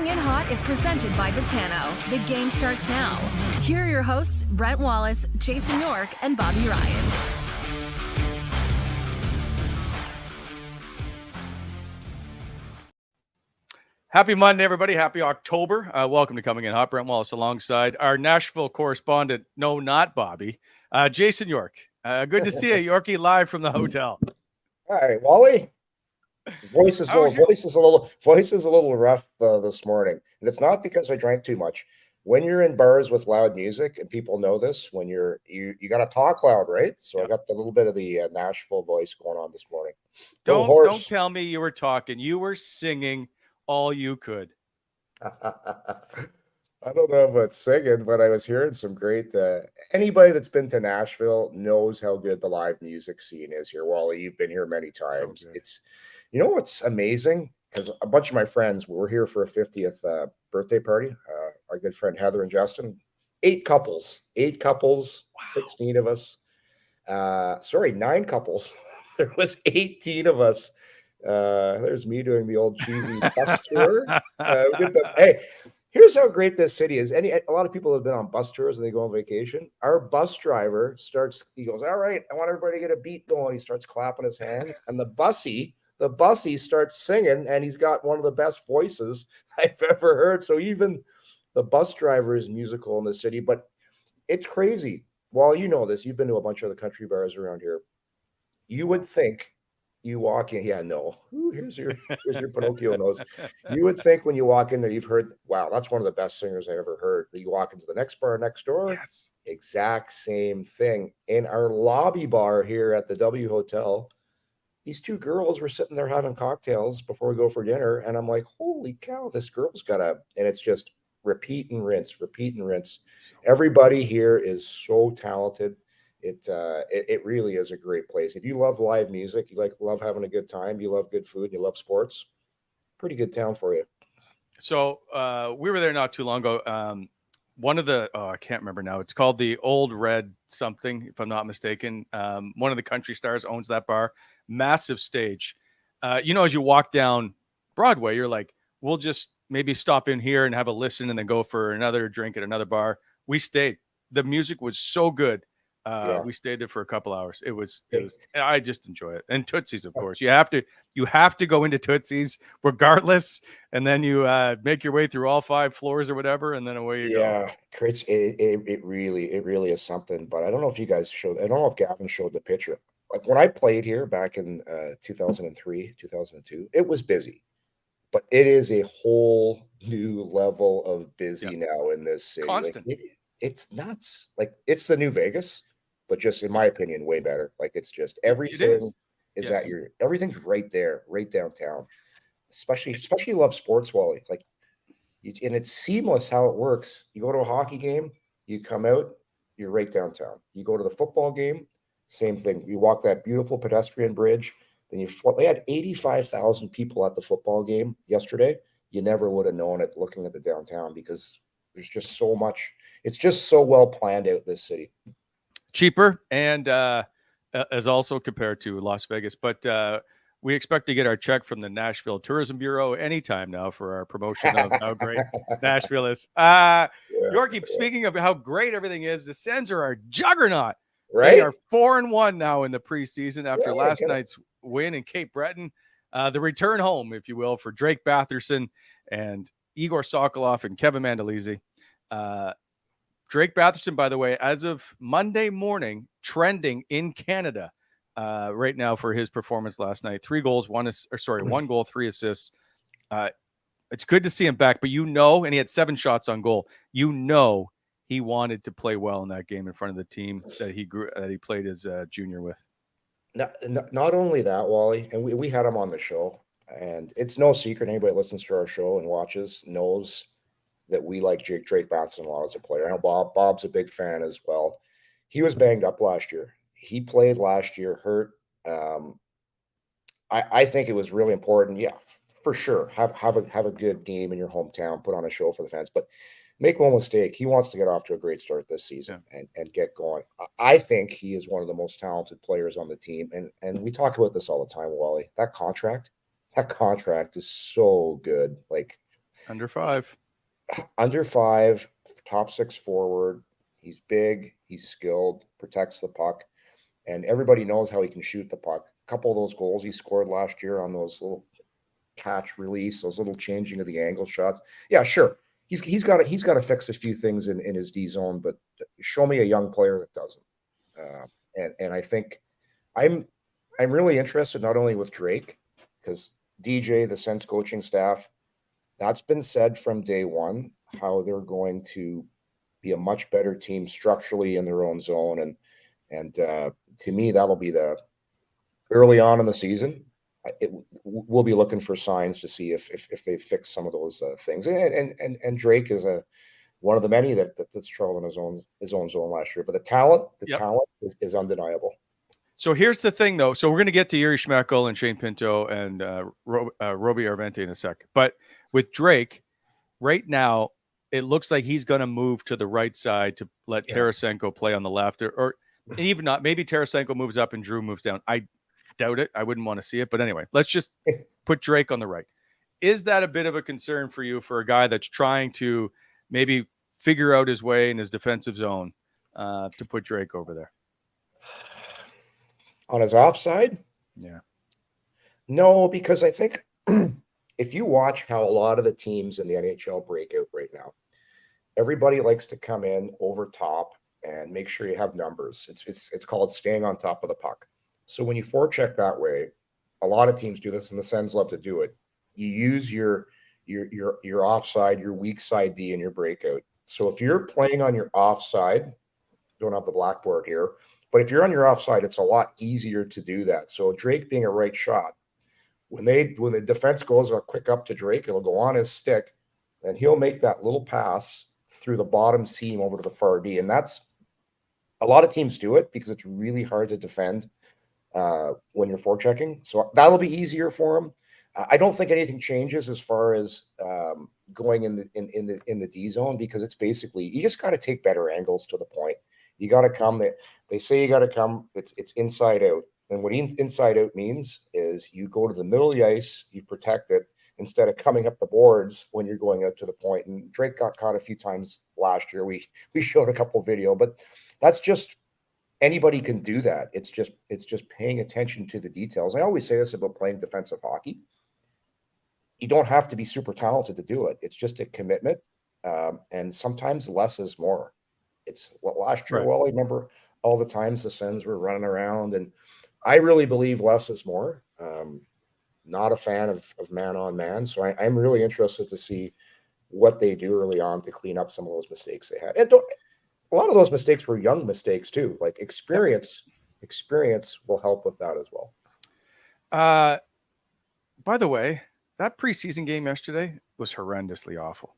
Coming in Hot is presented by Botano. The game starts now. Here are your hosts, Brent Wallace, Jason York, and Bobby Ryan. Happy Monday, everybody. Happy October. Welcome to Coming in Hot. Brent Wallace alongside our Nashville correspondent, no, not Bobby, Jason York. Good to see you, Yorkie, live from the hotel. Hi, Wally. Voice is a little rough this morning, and it's not because I drank too much. When you're in bars with loud music, and people know this, when you got to talk loud, right? So yeah. I got the little bit of the Nashville voice going on this morning. Don't tell me you were talking. You were singing all you could. I don't know about singing, but I was hearing some great. Anybody that's been to Nashville knows how good the live music scene is here. Wally, you've been here many times. So it's, you know, what's amazing, because a bunch of my friends were here for a 50th birthday party. Our good friend Heather and Justin, 8 couples, wow. 16 of us. 9 couples. There was 18 of us. There's me doing the old cheesy bus tour. Hey, here's how great this city is. A lot of people have been on bus tours and they go on vacation. Our bus driver he goes, all right, I want everybody to get a beat going. He starts clapping his hands, and the bussy starts singing, and he's got one of the best voices I've ever heard. So even the bus driver is musical in the city, but it's crazy. Well, you know this. You've been to a bunch of the country bars around here. You would think you walk in, here's your Pinocchio nose. You would think when you walk in there, you've heard, wow, that's one of the best singers I ever heard. That you walk into the next bar next door, yes, exact same thing. In our lobby bar here at the W Hotel, these 2 girls were sitting there having cocktails before we go for dinner, and I'm like, holy cow, this girl's and it's just repeat and rinse. Everybody here is so talented. It really is a great place. If you love live music, you love having a good time, you love good food, you love sports, pretty good town for you. So we were there not too long ago. One of the, I can't remember now. It's called the Old Red something, if I'm not mistaken. One of the country stars owns that bar. Massive stage. As you walk down Broadway, you're like, we'll just maybe stop in here and have a listen and then go for another drink at another bar. We stayed. The music was so good. We stayed there for a couple hours. It was I just enjoy it. And Tootsie's, of course, you have to go into Tootsie's regardless, and then you make your way through all 5 floors or whatever, and then away you go. Yeah, it really is something. But I don't know if you guys I don't know if Gavin showed the picture. Like when I played here back in 2003, 2002, it was busy, but it is a whole new level of busy now in this city. Constant. Like, it's nuts. Like it's the new Vegas. But just in my opinion, way better. Like it's just everything is at everything's right there, right downtown. Especially you love sports, Wally. Like, and it's seamless how it works. You go to a hockey game, you come out, you're right downtown. You go to the football game, same thing. You walk that beautiful pedestrian bridge, then they had 85,000 people at the football game yesterday. You never would have known it looking at the downtown because there's just so much. It's just so well planned out, this city. Cheaper and as also compared to Las Vegas, but we expect to get our check from the Nashville Tourism Bureau anytime now for our promotion of how great Nashville is. Yorkie, speaking of how great everything is, the Sens are our juggernaut. Right? They are 4-1 now in the preseason after last night's win in Cape Breton. The return home, if you will, for Drake Batherson and Igor Sokolov and Kevin Mandolese. Drake Batherson, by the way, as of Monday morning, trending in Canada right now for his performance last night. 3 goals, 1 goal, 3 assists. It's good to see him back, but and he had 7 shots on goal. He wanted to play well in that game in front of the team that he played as a junior with. Not only that, Wally, and we had him on the show, and it's no secret. Anybody that listens to our show and watches knows that we like Drake Batherson a lot as a player. I know Bob's a big fan as well. He was banged up last year. He played last year hurt. I think it was really important. Yeah, for sure. Have a good game in your hometown. Put on a show for the fans. But make no mistake, he wants to get off to a great start this season and get going. I think he is one of the most talented players on the team. And we talk about this all the time, Wally. That contract is so good. Like, Under 5. Under 5, top 6 forward. He's big. He's skilled. Protects the puck. And everybody knows how he can shoot the puck. A couple of those goals he scored last year on those little catch release, those little changing of the angle shots. Yeah, sure. He's got to fix a few things in his D zone, but show me a young player that doesn't. And I think I'm really interested not only with Drake, because DJ, the Sens coaching staff, that's been said from day one, how they're going to be a much better team structurally in their own zone. And to me, that'll be the early on in the season. We'll be looking for signs to see if they fix some of those things. And Drake is one of the many that's struggled in his own zone last year. But the talent is undeniable. So here's the thing, though. So we're going to get to Yuri Schmeckel and Shane Pinto and Roby Arvente in a sec. But with Drake, right now, it looks like he's going to move to the right side to let Tarasenko play on the left, or even not. Maybe Tarasenko moves up and Giroux moves down. I doubt it. I wouldn't want to see it. But anyway, let's just put Drake on the right. Is that a bit of a concern for you, for a guy that's trying to maybe figure out his way in his defensive zone, to put Drake over there? On his offside? Yeah. No, because I think if you watch how a lot of the teams in the NHL break out right now, everybody likes to come in over top and make sure you have numbers. It's called staying on top of the puck. So when you forecheck that way, a lot of teams do this, and the Sens love to do it. You use your offside, your weak side D in your breakout. So if you're playing on your offside, don't have the blackboard here, but if you're on your offside, it's a lot easier to do that. So Drake being a right shot, when the defense goes quick up to Drake, it'll go on his stick, and he'll make that little pass through the bottom seam over to the far D. And that's a lot of teams do it because it's really hard to defend when you're forechecking. So that'll be easier for him. I don't think anything changes as far as going in the D zone, because it's basically, you just got to take better angles to the point. You got to come. They say you got to come. It's inside out, and what inside out means is you go to the middle of the ice, you protect it instead of coming up the boards when you're going out to the point. And Drake got caught a few times last year. We showed a couple video, but that's just, anybody can do that. It's just paying attention to the details. I always say this about playing defensive hockey. You don't have to be super talented to do it. It's just a commitment. And sometimes less is more. It's last year, right. Well, I remember all the times the Sens were running around, and I really believe less is more. Not a fan of man on man. So I'm really interested to see what they do early on to clean up some of those mistakes they had. And a lot of those mistakes were young mistakes too. Like experience will help with that as well. By the way, that preseason game yesterday was horrendously awful.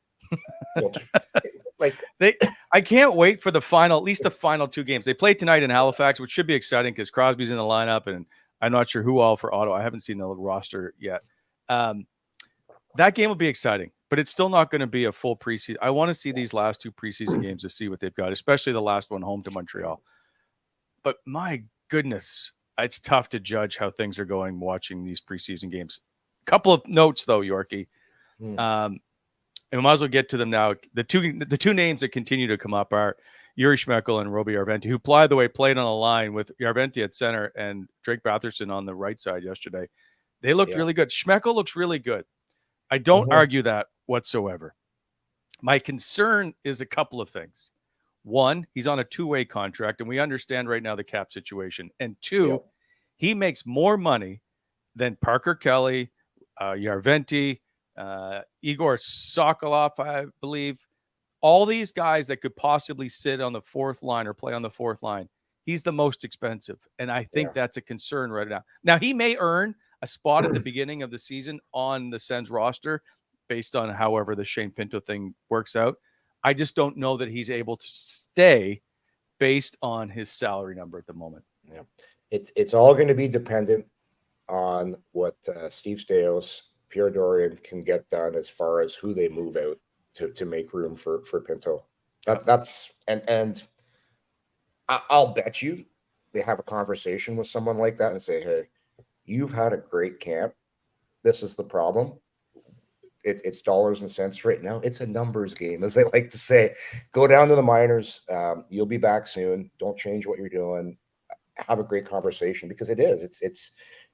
I can't wait for at least the final 2 games. They play tonight in Halifax, which should be exciting because Crosby's in the lineup, and I'm not sure who all for Ottawa. I haven't seen the roster yet. That game will be exciting, but it's still not going to be a full preseason. I want to see these last 2 preseason games to see what they've got, especially the last one home to Montreal. But my goodness, it's tough to judge how things are going watching these preseason games. Couple of notes though, Yorkie. And we might as well get to them now. The two names that continue to come up are Yuri Schmeckel and Roby Arvente, who, by the way, played on a line with Arvente at center and Drake Batherson on the right side yesterday. They looked really good. Schmeckel looks really good. I don't argue that whatsoever. My concern is a couple of things. One, he's on a 2-way contract, and we understand right now the cap situation. And 2, he makes more money than Parker Kelly, Arvente, Igor Sokolov, I believe. All these guys that could possibly sit on the 4th line or play on the 4th line, he's the most expensive. And I think that's a concern right now. Now, he may earn a spot at the beginning of the season on the Sens roster based on however the Shane Pinto thing works out. I just don't know that he's able to stay based on his salary number at the moment. Yeah, it's all going to be dependent on what Steve Staios, Pierre Dorion can get done as far as who they move out to make room for Pinto. And I'll bet you they have a conversation with someone like that and say, hey, you've had a great camp. This is the problem. it's dollars and cents right now. It's a numbers game, as they like to say. Go down to the minors. You'll be back soon. Don't change what you're doing. Have a great conversation, because it is. It's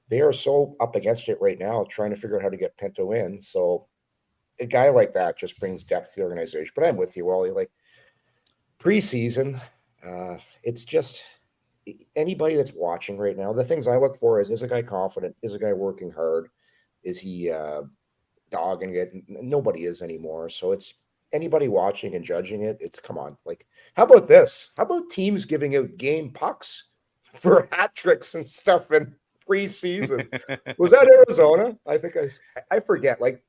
they are so up against it right now, trying to figure out how to get Pinto in. So a guy like that just brings depth to the organization. But I'm with you, Wally. Like preseason, it's just anybody that's watching right now. The things I look for is a guy confident? Is a guy working hard? Is he dogging it? Nobody is anymore. So it's anybody watching and judging it. It's come on. Like, how about this? How about teams giving out game pucks for hat tricks and stuff in preseason? Was that Arizona? I think I forget. Like,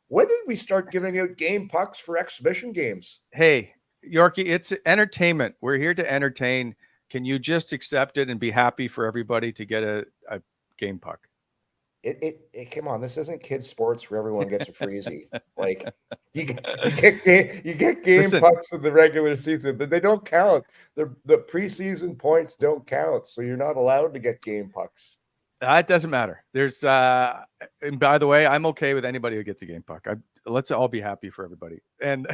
when did we start giving out game pucks for exhibition games? Hey, Yorkie, it's entertainment. We're here to entertain. Can you just accept it and be happy for everybody to get a game puck? It come on, this isn't kids sports where everyone gets a freezy. Like you get game pucks in the regular season, but they don't count. The preseason points don't count, so you're not allowed to get game pucks. It doesn't matter. There's and by the way, I'm okay with anybody who gets a game puck. Let's all be happy for everybody. And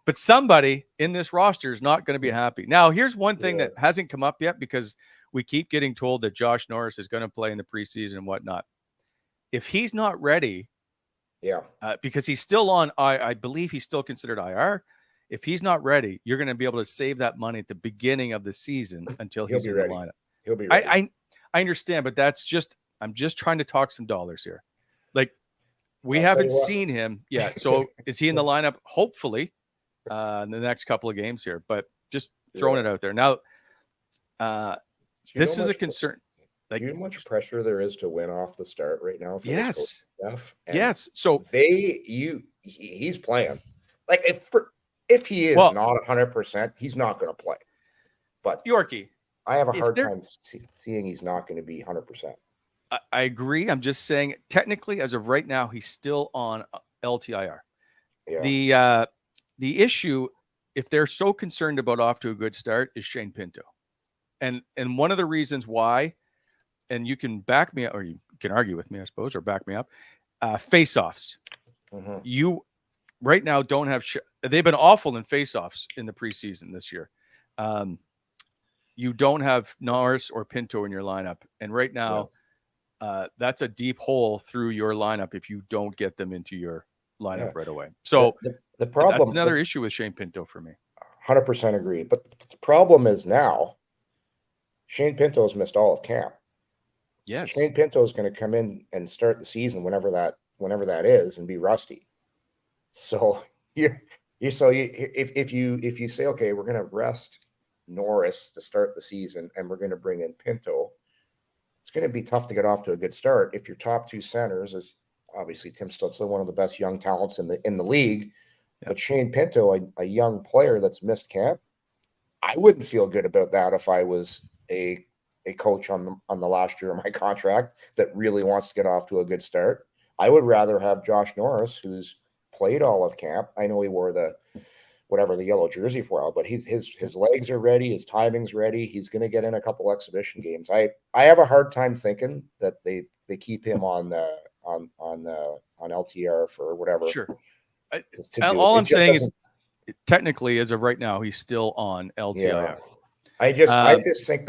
but somebody in this roster is not going to be happy. Now, here's one thing that hasn't come up yet, because we keep getting told that Josh Norris is going to play in the preseason and whatnot. If he's not ready, because he's still on, I believe he's still considered IR. If he's not ready, you're going to be able to save that money at the beginning of the season until he's in the lineup. He'll be ready. I understand, but I'm just trying to talk some dollars here. Like, we haven't seen him yet. So is he in the lineup? Hopefully in the next couple of games here, but just throwing it out there. Now, this is a concern. Like, you know how much pressure there is to win off the start right now? For yes. Stuff? Yes. So he's playing. Like, if he is not 100%, he's not going to play. But Yorkie, I have a hard time seeing he's not going to be 100%. I agree. I'm just saying, technically, as of right now, he's still on LTIR. Yeah. The issue, if they're so concerned about off to a good start, is Shane Pinto. And one of the reasons why, and you can back me up, or you can argue with me, I suppose, or back me up, face-offs. Mm-hmm. You right now don't have they've been awful in face-offs in the preseason this year. You don't have Norris or Pinto in your lineup. And right now, that's a deep hole through your lineup if you don't get them into your lineup right away. So the problem, that's another issue with Shane Pinto for me. 100% agree. But the problem is now Shane Pinto has missed all of camp. Yes. So Shane Pinto is going to come in and start the season whenever that is and be rusty. So if you say, okay, we're going to rest Norris to start the season and we're going to bring in Pinto, it's going to be tough to get off to a good start if your top two centers is obviously Tim Stützle, one of the best young talents in the league, but Shane Pinto, a young player that's missed camp. I wouldn't feel good about that if I was a coach on the last year of my contract that really wants to get off to a good start. I would rather have Josh Norris, who's played all of camp. I know he wore the yellow jersey for a while, but his legs are ready, his timing's ready. He's going to get in a couple exhibition games. I have a hard time thinking that they keep him on LTR for whatever. Sure. All I'm saying is, technically, as of right now, he's still on LTIR. Yeah. I just think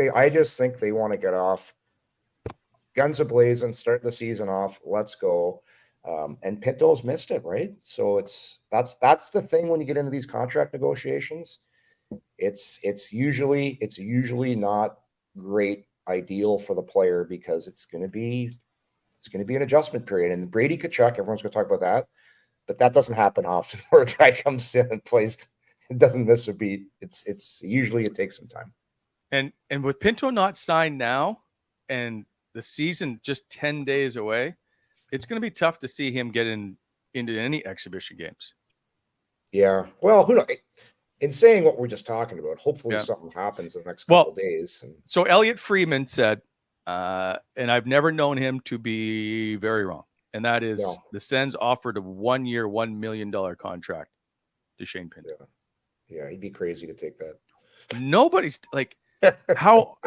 they want to get off guns a-blazing, start the season off. Let's go. And Pinto's missed it, right? So that's the thing when you get into these contract negotiations. It's usually not great ideal for the player because it's going to be an adjustment period. And Brady Tkachuk, everyone's going to talk about that, but that doesn't happen often where a guy comes in and plays, doesn't miss a beat. It's usually it takes some time. And with Pinto not signed now and the season just 10 days away, it's going to be tough to see him get into any exhibition games. Yeah. Well, who knows? In saying what we're just talking about, hopefully something happens in the next couple of days. So Elliot Freeman said, and I've never known him to be very wrong, and that is the Sens offered a 1-year, $1 million contract to Shane Pinto. Yeah, he'd be crazy to take that. Nobody's like, how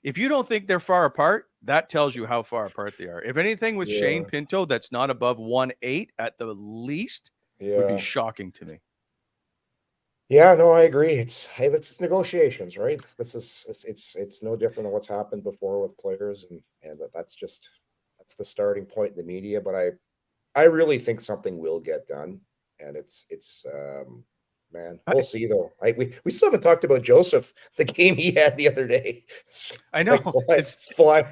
if you don't think they're far apart, that tells you how far apart they are. If anything with Shane Pinto that's not above 1.8 at the least would be shocking to me. Yeah, no, I agree. It's negotiations, right? It's no different than what's happened before with players, and that's the starting point in the media. But I really think something will get done, and it's man, we'll see though. We still haven't talked about Joseph, the game he had the other day. I know it's flying.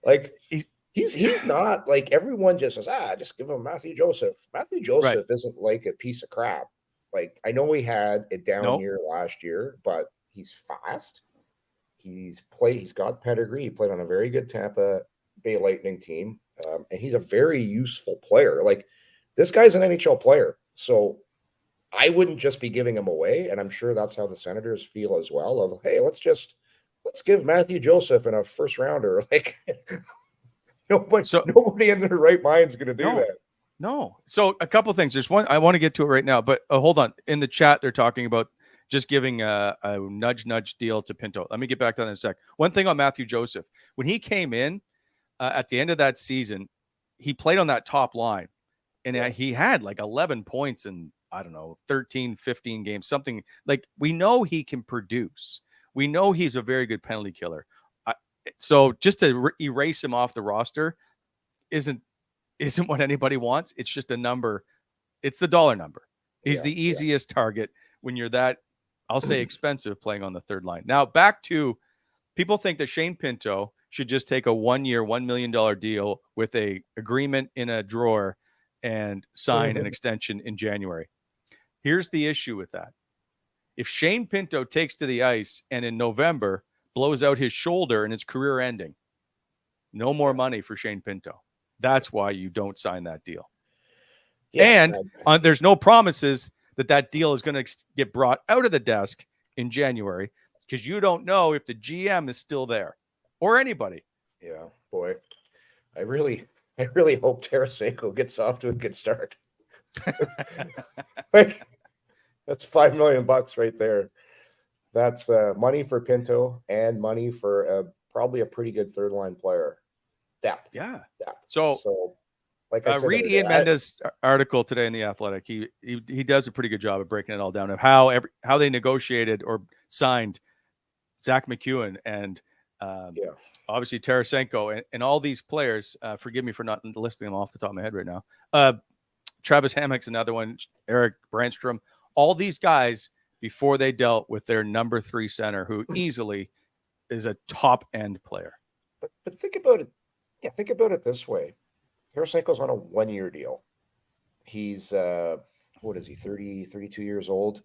Like he's not like everyone just says, just give him Matthew Joseph. Matthew Joseph isn't like a piece of crap. Like, I know he had a down year last year, but he's fast. He's got pedigree. He played on a very good Tampa Bay Lightning team. And he's a very useful player. Like, this guy's an NHL player. So I wouldn't just be giving him away. And I'm sure that's how the Senators feel as well. Of, hey, let's give Matthew Joseph in a first rounder. Like, nobody in their right mind is going to do that. No. So a couple things. There's one, I want to get to it right now, but hold on. In the chat, they're talking about just giving a nudge deal to Pinto. Let me get back to that in a sec. One thing on Matthew Joseph, when he came in at the end of that season, he played on that top line and he had like 11 points in, I don't know, 13, 15 games, something like we know he can produce. We know he's a very good penalty killer. So just to erase him off the roster isn't what anybody wants. It's just a number. It's the dollar number. He's the easiest target when you're that, I'll say, expensive playing on the third line. Now, back to people think that Shane Pinto should just take a 1 year, $1 million deal with a agreement in a drawer and sign an extension in January. Here's the issue with that. If Shane Pinto takes to the ice and in November blows out his shoulder and it's career ending, no more money for Shane Pinto. That's why you don't sign that deal. Yeah, and there's no promises that deal is going to get brought out of the desk in January because you don't know if the GM is still there or anybody. Yeah, boy. I really hope Tarasenko gets off to a good start. Like, that's $5 million right there. That's money for Pinto and money for probably a pretty good third line player. Depth. Yeah. Depth. So like I said, read Ian Mendes' article today in The Athletic. He does a pretty good job of breaking it all down of how they negotiated or signed Zach McEwen and obviously Tarasenko and all these players. Forgive me for not listing them off the top of my head right now. Travis Hammock's another one. Eric Brannstrom. All these guys before they dealt with their number 3 center, who easily is a top end player. But think about it. Yeah, think about it this way. Tarasenko's on a 1 year deal. He's, what is he, 30, 32 years old?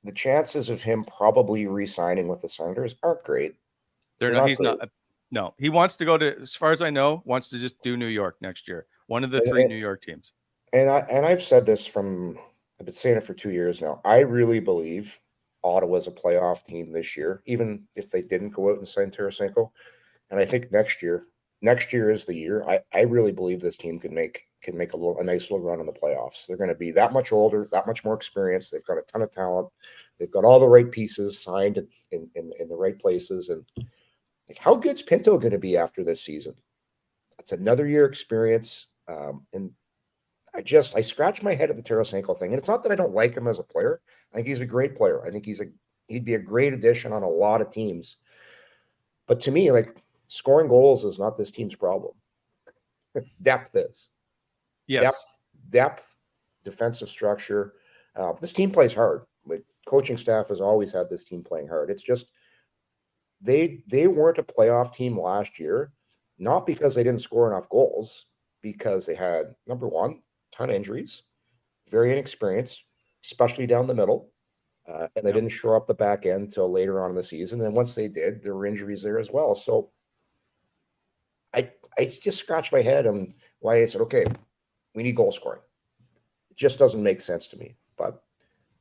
The chances of him probably re-signing with the Senators aren't great. He's not. No, he wants to go to, as far as I know, wants to just do New York next year. One of the 3 New York teams. And I've said this I've been saying it for 2 years now. I really believe Ottawa's a playoff team this year, even if they didn't go out and sign Tarasenko. And I think next year is the year. I really believe this team can make a nice little run in the playoffs. They're going to be that much older, that much more experienced. They've got a ton of talent. They've got all the right pieces signed in the right places. And like, how good's Pinto going to be after this season? It's another year experience. And I scratch my head at the Tarasenko thing. And it's not that I don't like him as a player. I think he's a great player. I think he'd be a great addition on a lot of teams. But to me, like, scoring goals is not this team's problem. Depth is. Yes. Depth, defensive structure. This team plays hard. Like, coaching staff has always had this team playing hard. It's just they weren't a playoff team last year, not because they didn't score enough goals, because they had, number one, ton of injuries, very inexperienced, especially down the middle. And they didn't shore up the back end until later on in the season. And once they did, there were injuries there as well. So I just scratched my head on why I said, okay, we need goal scoring. It just doesn't make sense to me. But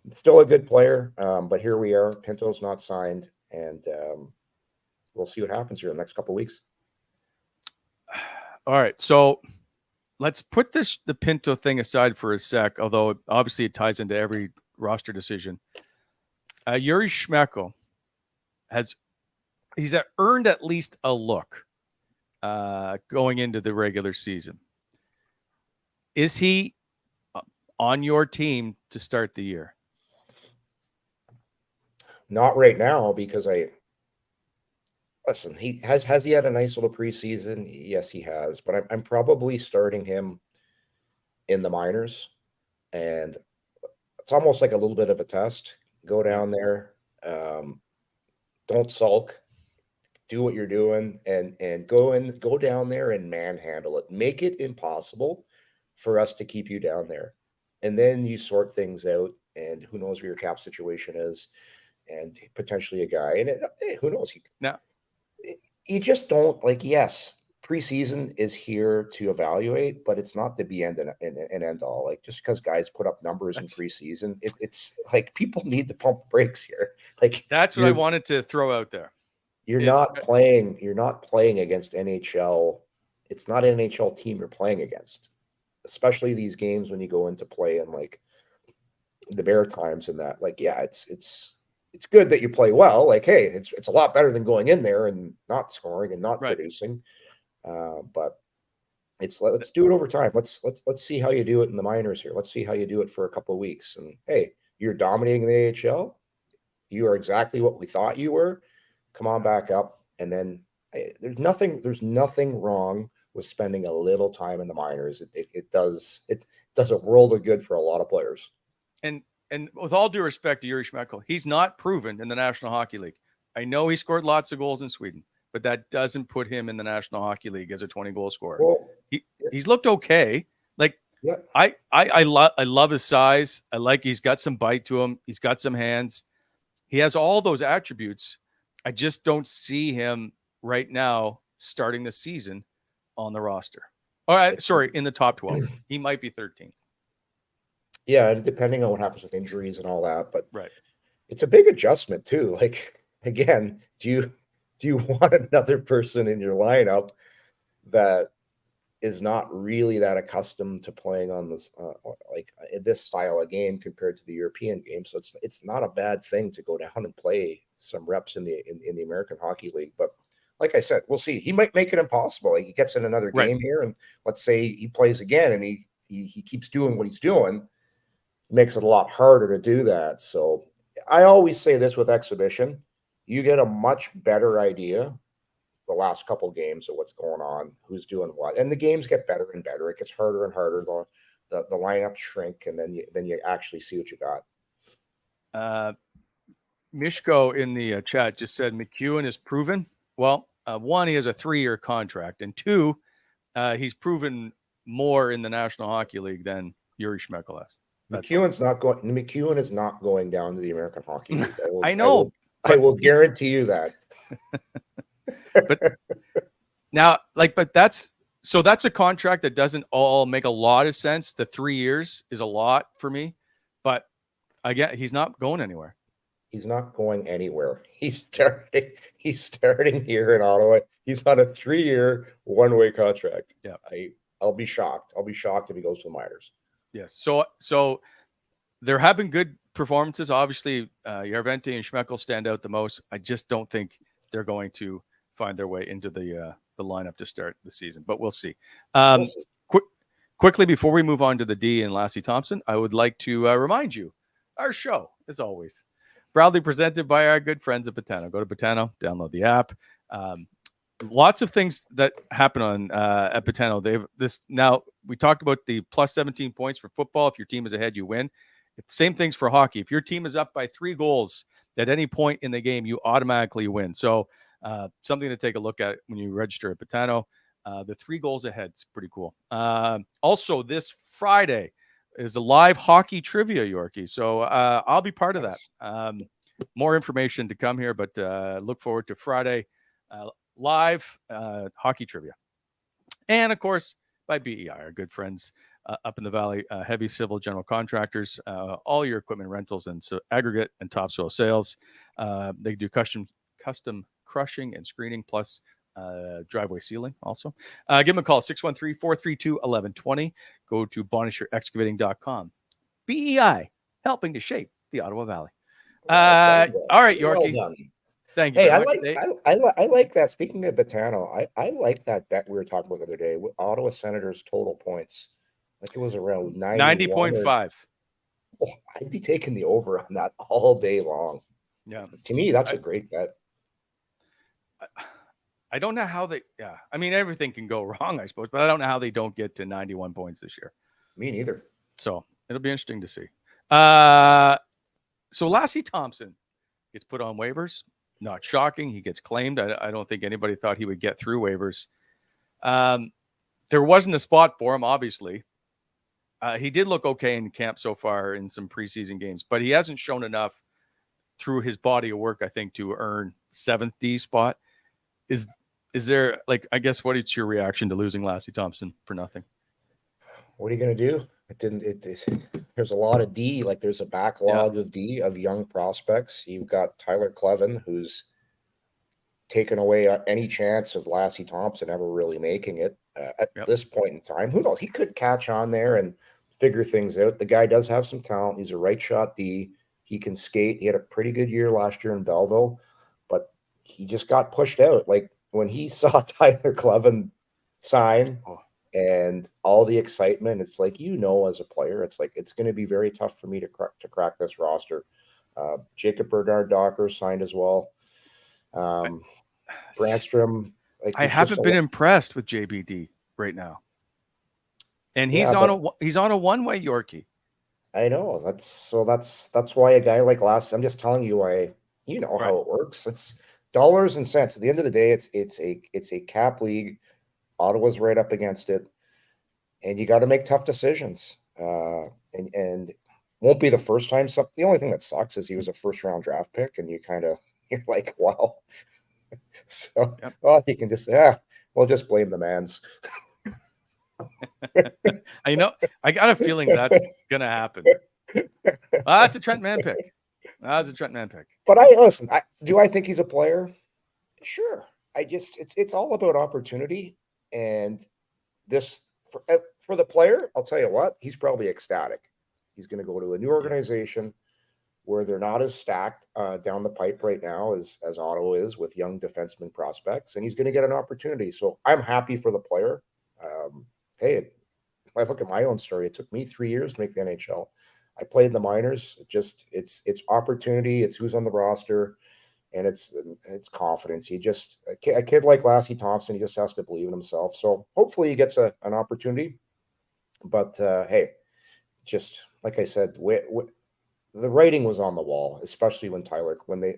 it's still a good player. But here we are. Pinto's not signed. And we'll see what happens here in the next couple of weeks. All right. So let's put the Pinto thing aside for a sec, although obviously it ties into every roster decision. Yuri Shmeko he's earned at least a look going into the regular season. Is he on your team to start the year? Not right now, because listen, he has he had a nice little preseason? Yes, he has, but I'm probably starting him in the minors, and it's almost like a little bit of a test. Go down there, don't sulk, do what you're doing, and go down there and manhandle it. Make it impossible for us to keep you down there, and then you sort things out. And who knows where your cap situation is, and potentially a guy. And who knows? You just don't like. Yes, preseason is here to evaluate, but it's not the be end and end all. Like, just because guys put up numbers in preseason, it's like people need to pump brakes here. Like, that's what I wanted to throw out there. You're not playing against NHL. It's not an NHL team you're playing against, especially these games when you go into play in like the Bear times and that. Like, yeah, it's good that you play well. Like, hey, it's a lot better than going in there and not scoring and not producing. But let's do it over time. Let's see how you do it in the minors here. Let's see how you do it for a couple of weeks. And hey, you're dominating the AHL. You are exactly what we thought you were. Come on back up. And then there's nothing wrong with spending a little time in the minors. It does a world of good for a lot of players. And with all due respect to Yuri Schmeckel, he's not proven in the National Hockey League. I know he scored lots of goals in Sweden, but that doesn't put him in the National Hockey League as a 20-goal scorer. Well, he's looked okay. Like, yeah. I love his size. I like he's got some bite to him. He's got some hands. He has all those attributes. I just don't see him right now starting the season on the roster. All right, sorry, in the top 12. He might be 13. Yeah, and depending on what happens with injuries and all that, but it's a big adjustment too. Like, again, do you want another person in your lineup that is not really that accustomed to playing on this this style of game compared to the European game? So it's not a bad thing to go down and play some reps in the American Hockey League. But like I said, we'll see. He might make it impossible. Like, he gets in another game here, and let's say he plays again, and he keeps doing what he's doing. Makes it a lot harder to do that. So I always say this with exhibition: you get a much better idea the last couple of games of what's going on, who's doing what, and the games get better and better. It gets harder and harder. The lineups shrink, and then you actually see what you got. Mishko in the chat just said McEwen is proven. Well, one, he has a 3-year contract, and two, he's proven more in the National Hockey League than Yuri Schmeckel has. McEwen is not going down to the American Hockey League. I know. I will guarantee you that. But now, but that's a contract that doesn't all make a lot of sense. The 3 years is a lot for me, but he's not going anywhere. He's not going anywhere. He's starting here in Ottawa. He's on a 3-year one-way contract. Yeah. I'll be shocked. I'll be shocked if he goes to the minors. Yes. So there have been good performances. Obviously, Järventie and Schmeckel stand out the most. I just don't think they're going to find their way into the lineup to start the season, but we'll see. Quickly before we move on to the D and Lassie Thompson, I would like to remind you, our show, as always, proudly presented by our good friends at Pitano. Go to Pitano, download the app. Lots of things that happen on at Pitano. Now we talked about the plus 17 points for football. If your team is ahead, you win. Same things for hockey. If your team is up by 3 goals at any point in the game, you automatically win. So something to take a look at when you register at Pitano. The 3 goals ahead is pretty cool. Also, this Friday is a live hockey trivia, Yorkie. So I'll be part of that. More information to come here, but look forward to Friday live hockey trivia. And, of course, by BEI, our good friends up in the Valley, heavy civil general contractors, all your equipment rentals and so aggregate and topsoil sales. They do custom crushing and screening, plus driveway sealing also. Give them a call, 613-432-1120. Go to BonnisherExcavating.com. BEI, helping to shape the Ottawa Valley. All right, Yorkie. Thank you Hey, very much. I like that. Speaking of Batano, I like that bet we were talking about the other day with Ottawa Senators total points. Like it was around 91 or 90.5. oh, I'd be taking the over on that all day long. Yeah. To me, that's a great bet. I don't know how they, yeah. I mean, everything can go wrong, I suppose, but I don't know how they don't get to 91 points this year. Me neither. So it'll be interesting to see. So Lassie Thompson gets put on waivers. Not shocking. He gets claimed. I don't think anybody thought he would get through waivers. There wasn't a spot for him, obviously. He did look okay in camp so far in some preseason games, but he hasn't shown enough through his body of work, I think, to earn 7th D spot. Is there, like, I guess, what is your reaction to losing Lassie Thompson for nothing? What are you going to do? There's a lot of D, like there's a backlog of D of young prospects. You've got Tyler Clevin, who's taken away any chance of Lassie Thompson ever really making it at this point in time. Who knows? He could catch on there and figure things out. The guy does have some talent. He's a right shot D. He can skate. He had a pretty good year last year in Belleville, but he just got pushed out. Like when he saw Tyler Clevin sign and all the excitement, it's like, as a player, it's like it's going to be very tough for me to crack this roster. Jacob Bernard-Docker signed as well. Brannstrom. Like, I haven't been impressed with JBD right now, and he's on a one-way Yorkie. I know that's why a guy like Lass. I'm just telling you why. How it works. It's dollars and cents. At the end of the day, it's a cap league. Ottawa's right up against it, and you got to make tough decisions. And won't be the first time. The only thing that sucks is he was a first-round draft pick, and you're like, wow. So, you can just we'll just blame the Manns. I got a feeling that's gonna happen. That's a Trent Mann pick. But listen. Do I think he's a player? Sure. It's all about opportunity, and this for the player. I'll tell you what, he's probably ecstatic. He's going to go to a new organization where they're not as stacked down the pipe right now as Ottawa is with young defenseman prospects, and he's going to get an opportunity. So I'm happy for the player. Hey, if I look at my own story, it took me 3 years to make the NHL. I played in the minors. It's opportunity. It's who's on the roster, and it's confidence. A kid like Lassie Thompson, he just has to believe in himself. So hopefully he gets an opportunity. But hey, just like I said, the writing was on the wall, especially when Clevin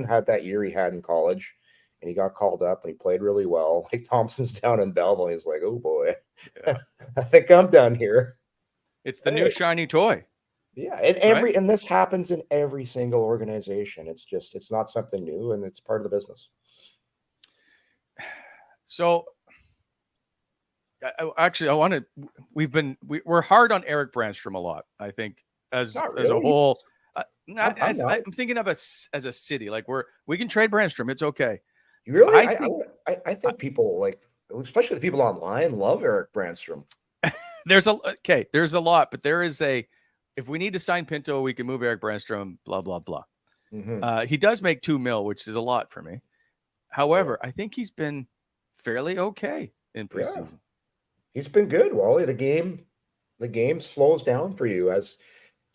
had that year he had in college, and he got called up and he played really well. Like Thompson's down in Belleville, he's like, oh boy, I think I'm done here. It's the new shiny toy. Yeah, and this happens in every single organization. It's not something new, and it's part of the business. So, we're hard on Eric Brannstrom a lot, I think, as a whole. I'm thinking of us as a city. Like we can trade Brannstrom. It's okay. Really? I think people especially the people online, love Eric Brannstrom. There's a lot, but there is if we need to sign Pinto, we can move Eric Brannstrom, blah, blah, blah. Mm-hmm. He does make $2 million, which is a lot for me. However, I think he's been fairly okay in preseason. He's been good, Wally. The game slows down for you. As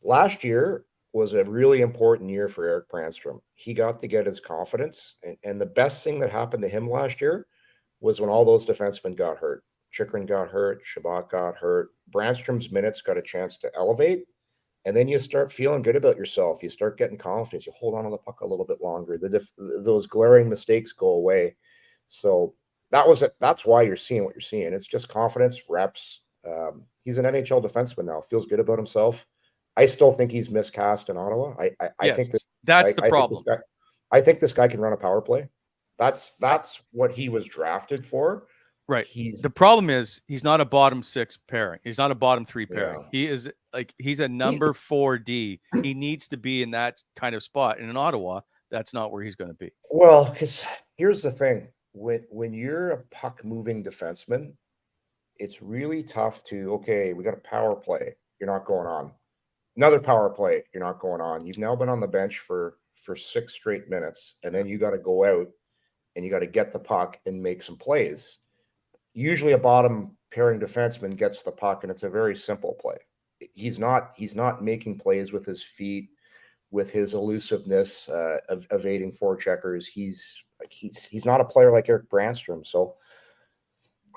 last year was a really important year for Eric Brannstrom. He got to get his confidence, and the best thing that happened to him last year was when all those defensemen got hurt. Chychrun got hurt, Shabbat got hurt. Brannstrom's minutes got a chance to elevate, and then you start feeling good about yourself. You start getting confidence. You hold on to the puck a little bit longer. Those glaring mistakes go away. So that was it. That's why you're seeing what you're seeing. It's just confidence, reps. He's an NHL defenseman now. Feels good about himself. I still think he's miscast in Ottawa. I think that's the problem. I think this guy can run a power play. That's what he was drafted for. Right. The problem is he's not a bottom 6 pairing. He's not a bottom 3 pairing. Yeah. He's a number 4D. He needs to be in that kind of spot. And in Ottawa, that's not where he's going to be. Well, because here's the thing. When you're a puck moving defenseman, it's really tough to, we got a power play. You're not going on. Another power play. You're not going on. You've now been on the bench for for 6 straight minutes, and then you got to go out and you got to get the puck and make some plays. Usually a bottom pairing defenseman gets the puck, and it's a very simple play. He's not making plays with his feet, with his elusiveness, of evading forecheckers. He's not a player like Erik Brannstrom. So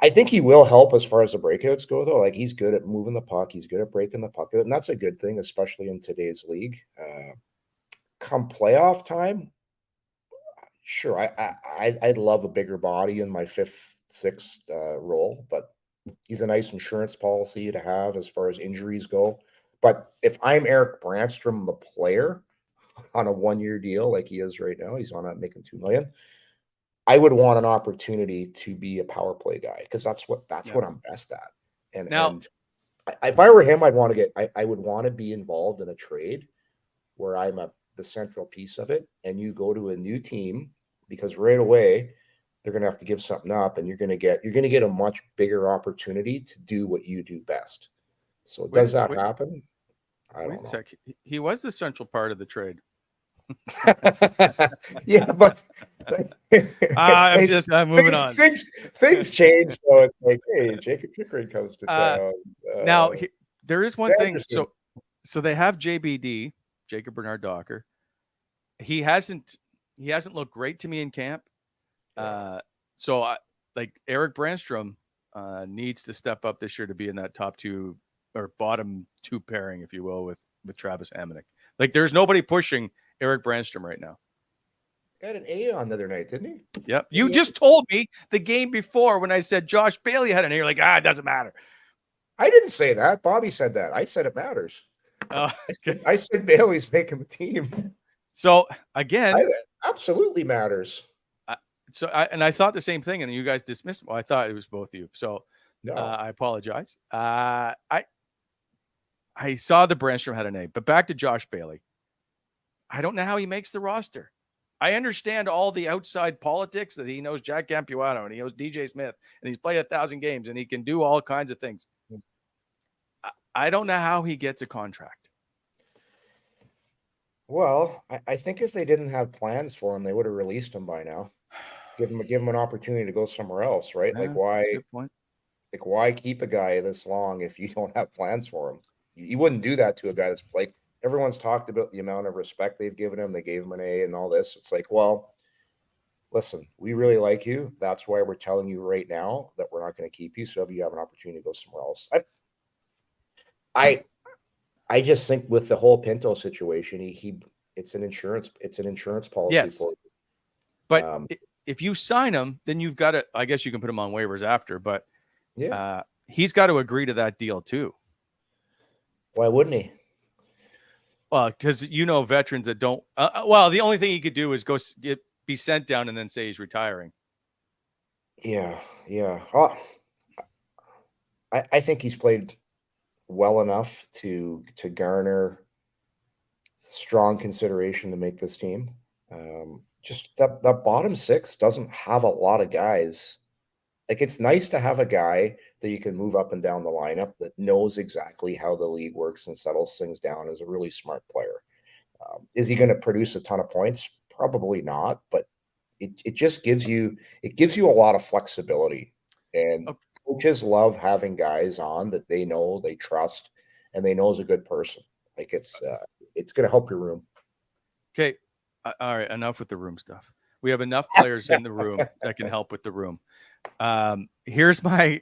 I think he will help as far as the breakouts go, though. Like, he's good at moving the puck. He's good at breaking the puck out, and that's a good thing, especially in today's league. Come playoff time, sure, I'd love a bigger body in my 5th, 6th role, but he's a nice insurance policy to have as far as injuries go. But if I'm Erik Brannstrom, the player, on a 1-year deal like he is right now, he's on that making $2 million. I would want an opportunity to be a power play guy, because that's what I'm best at. And if I were him, I would want to be involved in a trade where I'm the central piece of it, and you go to a new team, because right away they're going to have to give something up, and you're going to get a much bigger opportunity to do what you do best. So does that happen? I don't know. He was the central part of the trade. Yeah, but I'm moving on. Things change, so it's like, hey, Jakob Chychrun comes to town. Now there is one thing. So they have JBD, Jacob Bernard Docker. He hasn't looked great to me in camp. So Erik Brannstrom needs to step up this year to be in that top 2 or bottom 2 pairing, if you will, with Travis Hamonic. Like, there's nobody pushing Erik Brannstrom right now. Got an A on the other night, didn't he? Yep. You just told me the game before when I said Josh Bailey had an A. You're like, it doesn't matter. I didn't say that. Bobby said that. I said it matters. I said Bailey's making the team. So again, it absolutely matters. I thought the same thing, and then you guys dismissed. Well, I thought it was both of you. So no. I apologize. I saw the Brannstrom had an A, but back to Josh Bailey. I don't know how he makes the roster. I understand all the outside politics that he knows Jack Campuano and he knows DJ Smith and he's played 1,000 games and he can do all kinds of things. I don't know how he gets a contract. Well, I think if they didn't have plans for him, they would have released him by now. Give him an opportunity to go somewhere else, right? Yeah, why keep a guy this long if you don't have plans for him? You wouldn't do that to a guy that's like, everyone's talked about the amount of respect they've given him. They gave him an A and all this. It's like, well, listen, we really like you. That's why we're telling you right now that we're not going to keep you. So if you have an opportunity to go somewhere else, I just think with the whole Pinto situation, it's an insurance policy. Yes. For you. But if you sign him, then you've got to, I guess you can put him on waivers after, but he's got to agree to that deal too. Why wouldn't he? Well, because veterans that don't. The only thing he could do is be sent down and then say he's retiring. Yeah. Well, I think he's played well enough to garner strong consideration to make this team. Just that bottom 6 doesn't have a lot of guys. Like, it's nice to have a guy that you can move up and down the lineup that knows exactly how the league works and settles things down as a really smart player. Is he going to produce a ton of points? Probably not, but it just gives you a lot of flexibility. And coaches love having guys on that they know, they trust, and they know is a good person. Like, it's going to help your room. Okay. All right. Enough with the room stuff. We have enough players in the room that can help with the room. Here's my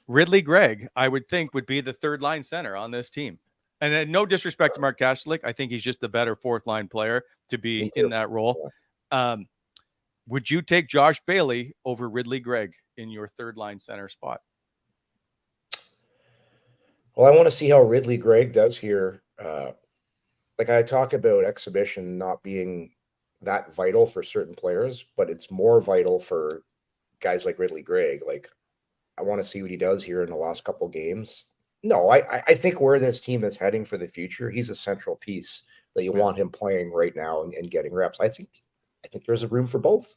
Ridley Gregg. I would think would be the 3rd line center on this team. And no disrespect to Mark Kastelic, I think he's just the better 4th line player to be in that role. Would you take Josh Bailey over Ridley Gregg in your 3rd line center spot? Well, I want to see how Ridley Gregg does here. Like, I talk about exhibition not being that vital for certain players, but it's more vital for guys like Ridley Gregg. Like, I want to see what he does here in the last couple games. No, I think where this team is heading for the future, he's a central piece that you want him playing right now and getting reps. I think there's a room for both.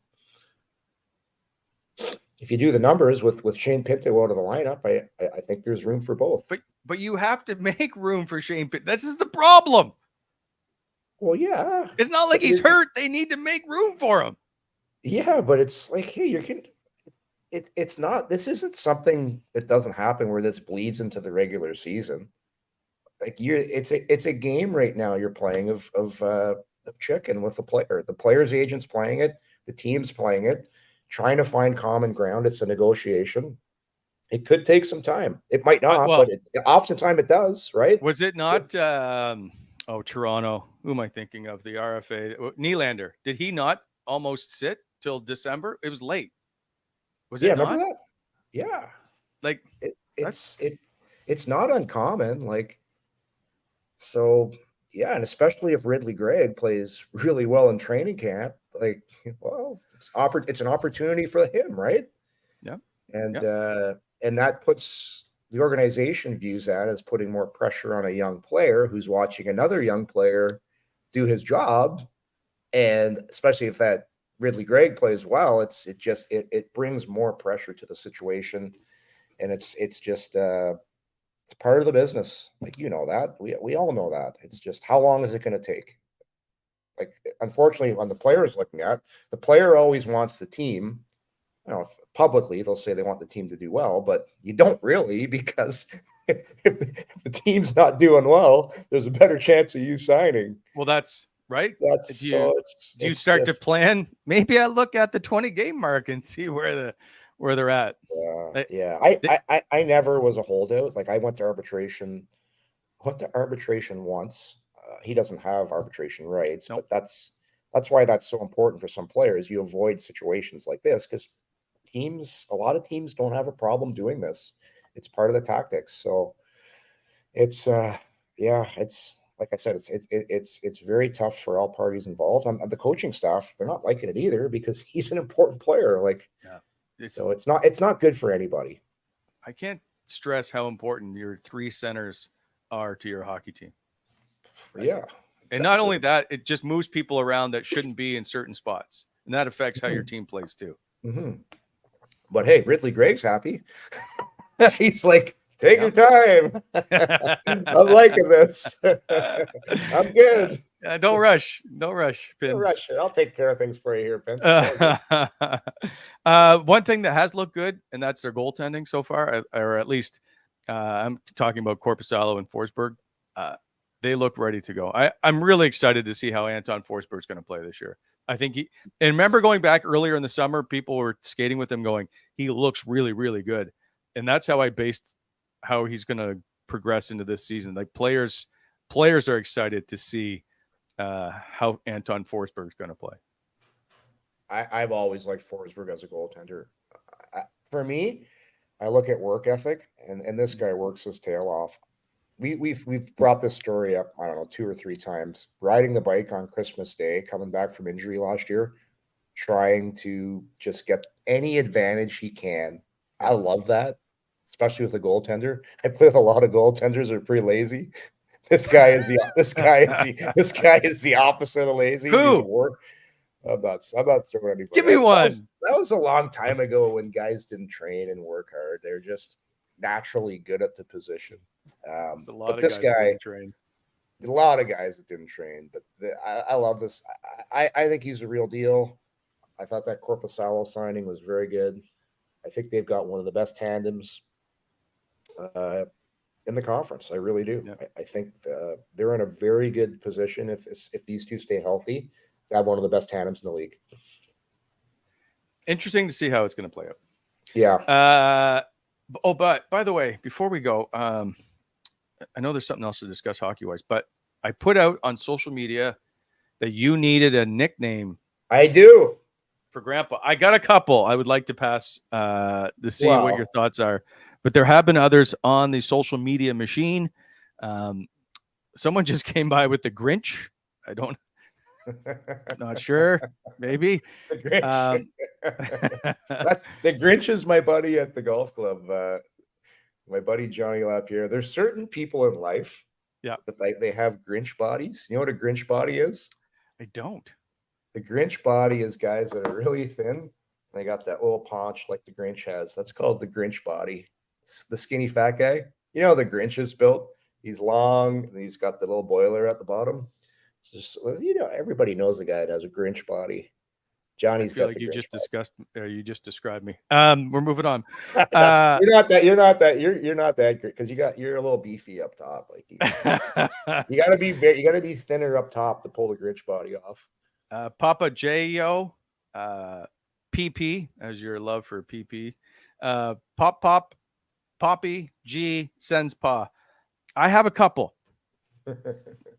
If you do the numbers with Shane Pinto out of the lineup, I think there's room for both. But you have to make room for Shane Pinto. This is the problem. Well, yeah. It's not like he's hurt. They need to make room for him. Yeah, but it's like, hey, it's not. This isn't something that doesn't happen where this bleeds into the regular season. Like it's a game right now you're playing of chicken with the player. The player's agent's playing it, the team's playing it, trying to find common ground. It's a negotiation. It could take some time. It might not, but oftentimes it does, right? Was it not Toronto? Who am I thinking of? The RFA Nylander. Did he not almost sit till December? It was late. Was it not? Remember that? Yeah. Like it's not uncommon. Like, so yeah, and especially if Ridley Gregg plays really well in training camp, like, well, it's an opportunity for him, right? Yeah. And that puts the organization views that as putting more pressure on a young player who's watching another young player do his job. And especially if that Ridley Gregg plays well, it brings more pressure to the situation. And it's part of the business. Like, that we all know that. It's just, how long is it going to take? Like, unfortunately, when the player is looking at, the player always wants the team. Publicly they'll say they want the team to do well, but you don't really, because if the team's not doing well, there's a better chance of you signing. Well, that's right. Do you start to plan? Maybe I look at the 20 game mark and see where they're at. Yeah. I never was a holdout. Like, I went to arbitration once. He doesn't have arbitration rights, Nope. But that's why that's so important for some players. You avoid situations like this because a lot of teams don't have a problem doing this. It's part of the tactics. So it's like I said, it's very tough for all parties involved. The coaching staff, they're not liking it either because he's an important player. Like, so it's not good for anybody. I can't stress how important your three centers are to your hockey team. Yeah. Exactly. And not only that, it just moves people around that shouldn't be in certain spots. And that affects how your team plays too. Mm-hmm. But hey, Ridley Gregg's happy. He's like, take your time. I'm liking this. I'm good. Don't rush. Pins. Don't rush. I'll take care of things for you here, Pins. One thing that has looked good, and that's their goaltending so far, or at least I'm talking about Korpisalo and Forsberg. They look ready to go. I'm really excited to see how Anton Forsberg's going to play this year. I think and remember going back earlier in the summer, people were skating with him going, he looks really, really good. And that's how I based how he's going to progress into this season. Like, players are excited to see how Anton Forsberg's going to play. I've always liked Forsberg as a goaltender. For me, I look at work ethic, and this guy works his tail off. We've brought this story up, I don't know, 2 or 3 times. Riding the bike on Christmas Day, coming back from injury last year, trying to just get any advantage he can. I love that, especially with a goaltender. I play with a lot of goaltenders that are pretty lazy. This guy is the opposite of lazy. Who? I'm not throwing anybody. Give me one. That was a long time ago when guys didn't train and work hard. They're just naturally good at the position. A lot of guys that didn't train, but I love this. I think he's a real deal. I thought that Korpisalo signing was very good. I think they've got one of the best tandems in the conference. I really do. Yeah. I think they're in a very good position if these two stay healthy to have one of the best tandems in the league. Interesting to see how it's going to play out. Yeah. But by the way, before we go, I know there's something else to discuss hockey-wise, but I put out on social media that you needed a nickname. I do. For Grandpa. I got a couple I would like to pass to see what your thoughts are. But there have been others on the social media machine. Someone just came by with the Grinch. Not sure. Maybe. The Grinch. The Grinch is my buddy at the golf club. My buddy Johnny Lapierre. There's certain people in life that they have Grinch bodies. You know what a Grinch body is? I don't. The Grinch body is guys that are really thin. They got that little paunch like the Grinch has. That's called the Grinch body. It's the skinny fat guy. You know the Grinch is built. He's long and he's got the little boiler at the bottom. Just everybody knows the guy that has a Grinch body. Johnny's I feel got like the you Grinch just body. discussed, or you just described me. We're moving on. You're not that great because you're a little beefy up top. Like you gotta be thinner up top to pull the Grinch body off. Papa J-O, PP, as your love for PP. Pop, Poppy, G, Sens Pa. I have a couple.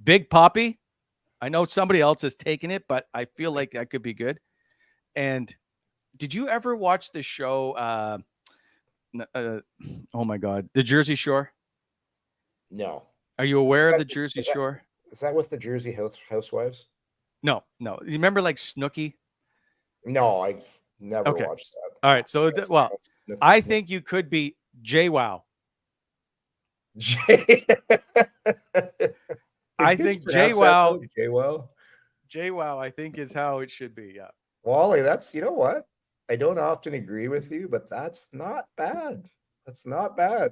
Big Poppy. I know somebody else has taken it, but I feel like that could be good. And did you ever watch the show? Oh my God, the Jersey Shore. No. Are you aware of the Jersey Shore? Is that with the Jersey Housewives? No. You remember like Snooki? No, I never watched that. All right, so I think you could be JWoww. I think JWoww. JWoww, I think is how it should be. Yeah. Wally, that's what? I don't often agree with you, but that's not bad. That's not bad.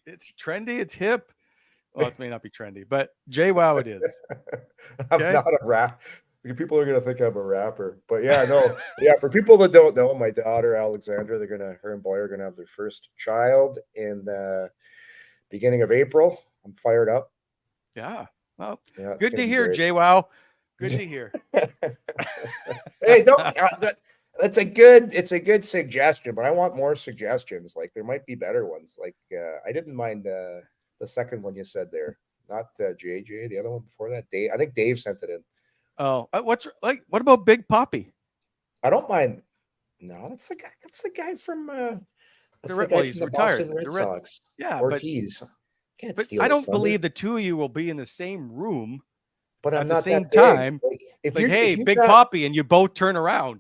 It's trendy. It's hip. Well, it may not be trendy, but JWoww it is. I'm not a rap. People are gonna think I'm a rapper, but for people that don't know, my daughter Alexandra, her and Boy are gonna have their first child in the beginning of April. I'm fired up. Yeah. Well, good to hear, JWoww. Good to hear. Hey, it's a good suggestion, but I want more suggestions. Like there might be better ones. Like I didn't mind the second one you said there, not JJ. The other one before that, Dave. I think Dave sent it in. Oh, what about Big Poppy? I don't mind. No, that's the guy. That's the guy from. He's retired. Boston Red Sox. Yeah, Ortiz. But I don't believe the two of you will be in the same room. But at the same time, Big Poppy, and you both turn around.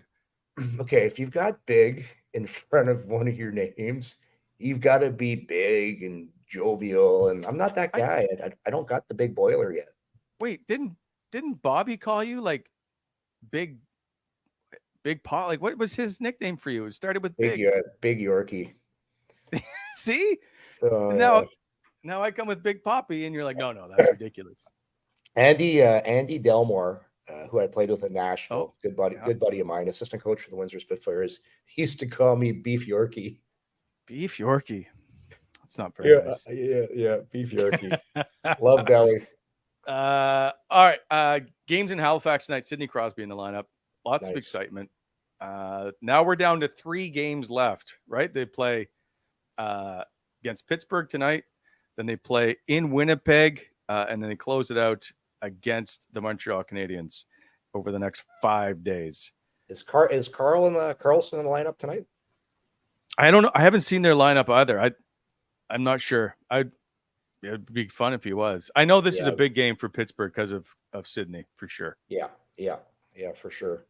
Okay, if you've got Big in front of one of your names, you've got to be big and jovial. And I'm not that guy. I don't got the big boiler yet. Wait, didn't Bobby call you like Big Pot? Like what was his nickname for you? It started with Big. Big Yorkie. See? Now I come with Big Poppy, and you're like, no, that's ridiculous. Andy Delmore, who I played with at Nashville, good buddy of mine, assistant coach for the Windsor Spitfires. He used to call me Beef Yorkie. Beef Yorkie. That's not very nice. Yeah, Beef Yorkie. Love Delly. All right. Games in Halifax tonight. Sidney Crosby in the lineup. Lots of excitement. Now we're down to 3 games left, right? They play against Pittsburgh tonight. Then they play in Winnipeg, and then they close it out against the Montreal Canadiens over the next 5 days. Is Carlson in the lineup tonight? I don't know. I haven't seen their lineup either. I'm not sure. It'd be fun if he was. I know this is a big game for Pittsburgh because of Sidney, for sure. Yeah, for sure.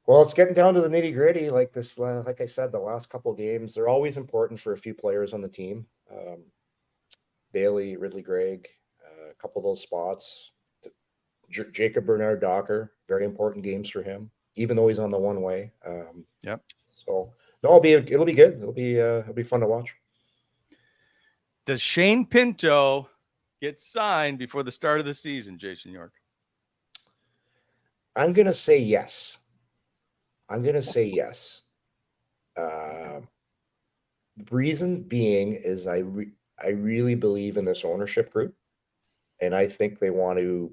Well, it's getting down to the nitty gritty. Like this, like I said, the last couple of games, they're always important for a few players on the team. Bailey, Ridley, Gregg, a couple of those spots. Jacob Bernard Docker, very important games for him, even though he's on the one way. Yep. So no, it'll be good. It'll be fun to watch. Does Shane Pinto get signed before the start of the season, Jason York? I'm gonna say yes. Reason being is I really believe in this ownership group, and I think they want to.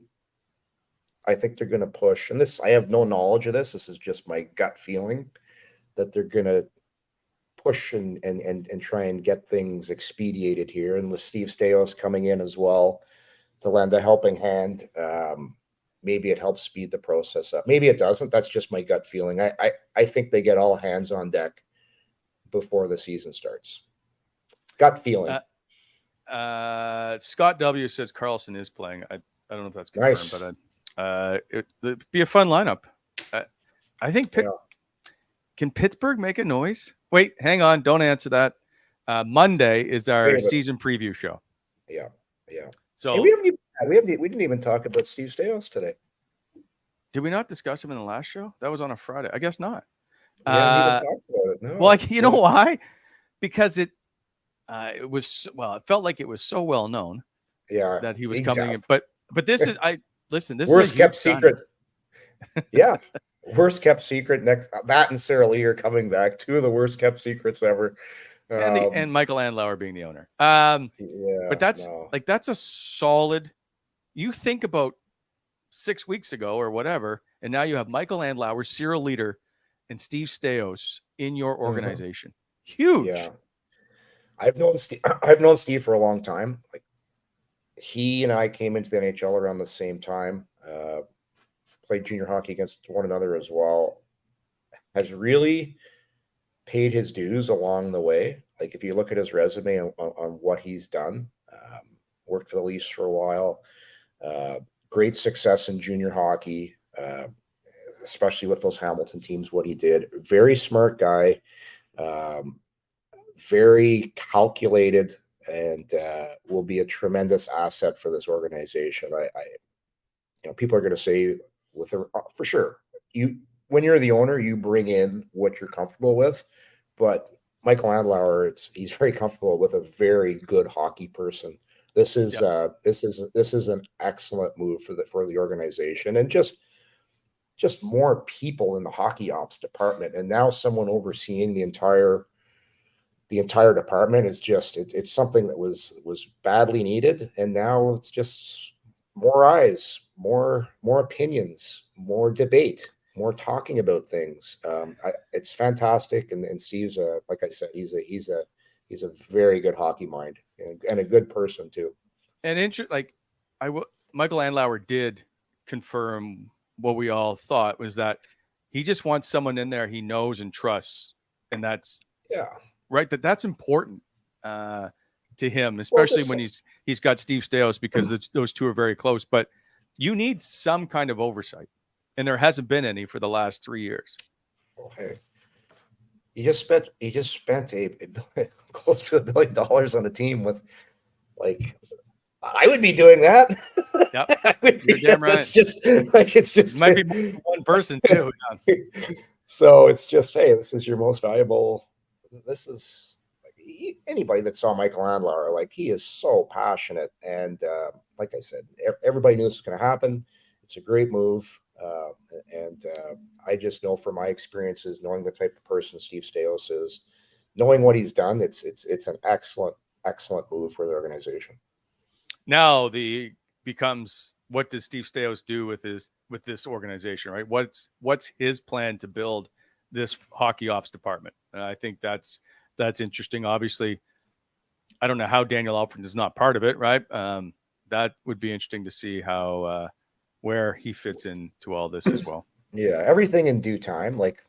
I think they're going to push, and this I have no knowledge of this. This is just my gut feeling that they're going to push and try and get things expedited here. And with Steve Staios coming in as well to lend a helping hand, maybe it helps speed the process up. Maybe it doesn't. That's just my gut feeling. I think they get all hands on deck before the season starts. Gut feeling. Scott W says Carlson is playing. I don't know if that's confirmed, but it'd be a fun lineup. I think Can Pittsburgh make a noise? Wait, hang on. Don't answer that. Monday is our season preview show. Yeah. So hey, we didn't even talk about Steve Staios today. Did we not discuss him in the last show? That was on a Friday. I guess not. We haven't even talked about it. No. Well, you know why? Because it felt like it was so well known. Yeah, that he was coming in. But But this is this worst is a kept huge secret. Yeah. Worst kept secret next. That and Sarah Lee are coming back. Two of the worst kept secrets ever. And Michael Andlauer being the owner. But that's a solid. You think about 6 weeks ago or whatever, and now you have Michael Andlauer, serial leader, and Steve Staios in your organization. Huge. Yeah. I've known Steve for a long time. Like, he and I came into the NHL around the same time. Played junior hockey against one another as well. Has really paid his dues along the way. Like, if you look at his resume on what he's done, worked for the Leafs for a while, great success in junior hockey, especially with those Hamilton teams, what he did. Very smart guy, very calculated, and will be a tremendous asset for this organization. People are going to say for sure, when you're the owner, you bring in what you're comfortable with, but Michael Andlauer, he's very comfortable with a very good hockey person. This is an excellent move for the organization, and just more people in the hockey ops department, and now someone overseeing the entire department is it's something that was badly needed, and now it's just more eyes, more opinions, more debate, more talking about things. It's fantastic, and Steve's like I said, he's a very good hockey mind and a good person too. And Michael Andlauer did confirm what we all thought, was that he just wants someone in there he knows and trusts, and that's right. That's important to him, especially when he's got Steve Staios, because those two are very close. But you need some kind of oversight, and there hasn't been any for the last 3 years. Okay. You just spent close to $1 billion on a team with, like, I would be doing that. Yep. You're damn right. It might be more than one person too. Yeah. So it's just, hey, this is your most valuable. This is anybody that saw Michael Andlauer, like, he is so passionate, and like I said, everybody knew this was going to happen. It's a great move. And I just know from my experiences, knowing the type of person Steve Staios is, knowing what he's done, it's an excellent move for the organization. Now becomes, what does Steve Staios do with this organization, right? What's his plan to build this hockey ops department? And I think that's interesting. Obviously, I don't know how Daniel Alfred is not part of it, right? That would be interesting to see how where he fits into all this as well. Yeah, everything in due time. Like,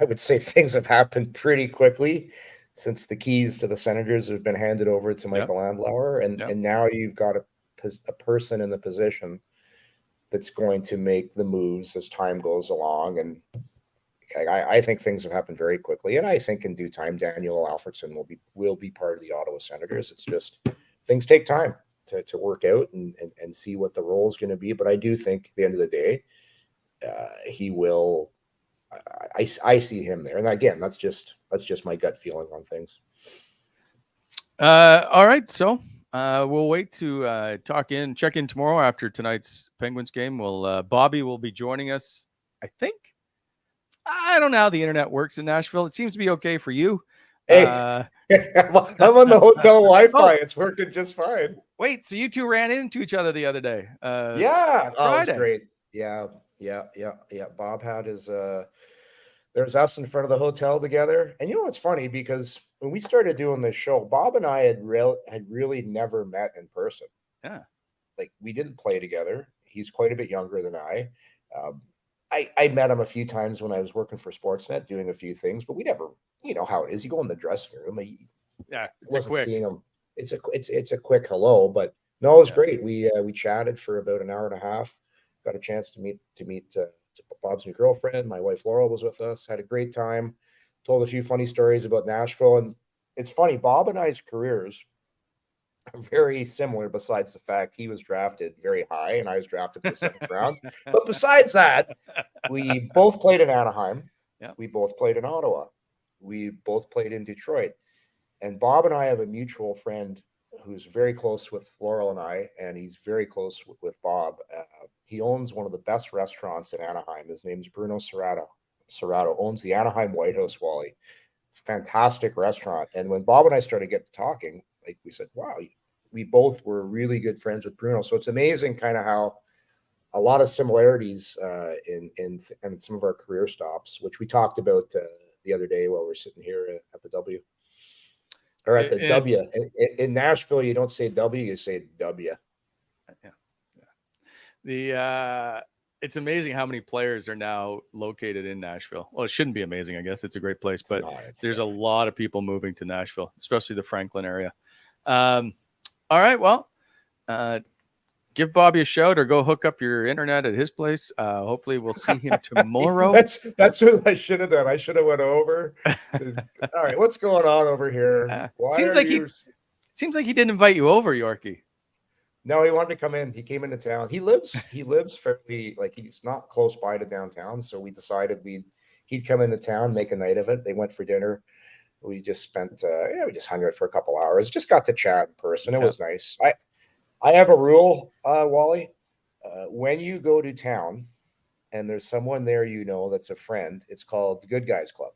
I would say things have happened pretty quickly since the keys to the Senators have been handed over to Michael Andlauer, and now you've got a person in the position that's going to make the moves as time goes along. And I think things have happened very quickly, and I think in due time Daniel Alfredsson will be part of the Ottawa Senators. It's just things take time to work out and see what the role is going to be. But I do think at the end of the day, he will. I see him there, and again, that's just my gut feeling on things. All right, so we'll wait to check in tomorrow after tonight's Penguins game. Bobby will be joining us. I don't know how the internet works in Nashville. It seems to be okay for you. Hey, I'm on the hotel Wi-Fi. It's working just fine. Wait, so you two ran into each other the other day? Yeah, that was great. Yeah. Bob had his. There's us in front of the hotel together, and what's funny, because when we started doing this show, Bob and I had really never met in person. Yeah, like, we didn't play together. He's quite a bit younger than I. I met him a few times when I was working for Sportsnet doing a few things, but we never, how it is. You go in the dressing room. Seeing him. It's a quick hello, but no, it was great. We chatted for about an hour and a half. Got a chance to meet Bob's new girlfriend. My wife Laurel was with us. Had a great time. Told a few funny stories about Nashville, and it's funny. Bob and I's careers are very similar, besides the fact he was drafted very high and I was drafted in the 7th round. But besides that, we both played in Anaheim. Yeah. We both played in Ottawa. We both played in Detroit. And Bob and I have a mutual friend who's very close with Laurel and I, and he's very close with Bob. He owns one of the best restaurants in Anaheim. His name's Bruno Serrato. Serrato owns the Anaheim White House, Wally. Fantastic restaurant. And when Bob and I started getting talking, like we said, wow, we both were really good friends with Bruno. So it's amazing kind of how a lot of similarities in some of our career stops, which we talked about the other day while we're sitting here at the W. Or at the W. In Nashville, you don't say W, you say W. Yeah. It's amazing how many players are now located in Nashville. Well, it shouldn't be amazing, I guess. It's a great place, but there's a lot of people moving to Nashville, especially the Franklin area. All right, well, give Bobby a shout or go hook up your internet at his place. Hopefully we'll see him tomorrow. That's what I should have done. I should have went over. All right, what's going on over here? Seems like he didn't invite you over, Yorkie. No, he wanted to come in. He came into town. He lives fairly, like, he's not close by to downtown. So we decided he'd come into town, make a night of it. They went for dinner. We just spent we just hung out for a couple hours. Just got to chat in person. It was nice. I have a rule, Wally. When you go to town and there's someone there that's a friend, it's called the Good Guys Club.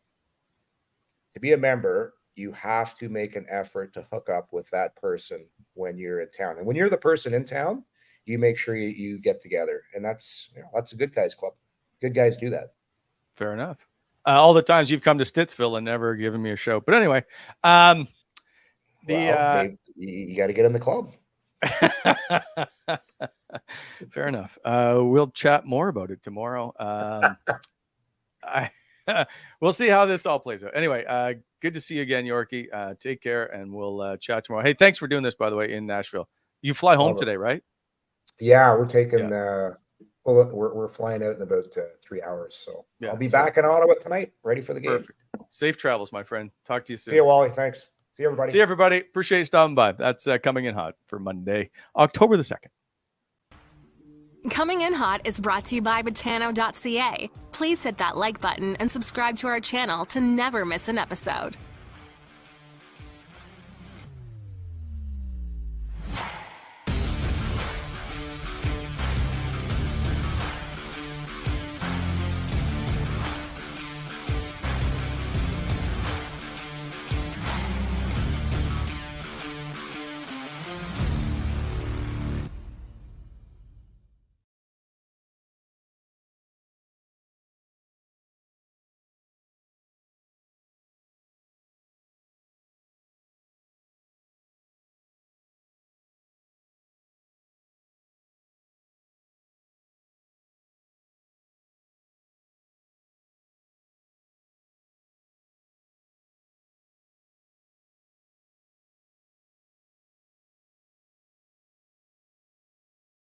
To be a member, you have to make an effort to hook up with that person when you're in town. And when you're the person in town, you make sure you get together. And that's a Good Guys Club. Good guys do that. Fair enough. All the times you've come to Stittsville and never given me a show. But anyway, you got to get in the club. Fair enough. We'll chat more about it tomorrow. We'll see how this all plays out. Anyway, good to see you again, Yorkie. Take care, and we'll chat tomorrow. Hey, thanks for doing this, by the way, in Nashville. You fly home today, right? Yeah, we're taking. We're flying out in about 3 hours, so I'll be back in Ottawa tonight, ready for the game. Perfect. Safe travels, my friend. Talk to you soon. See you, Wally. Thanks. See you, everybody. Appreciate you stopping by. That's coming in hot for Monday, October the 2nd. Coming in Hot is brought to you by Botano.ca. Please hit that like button and subscribe to our channel to never miss an episode.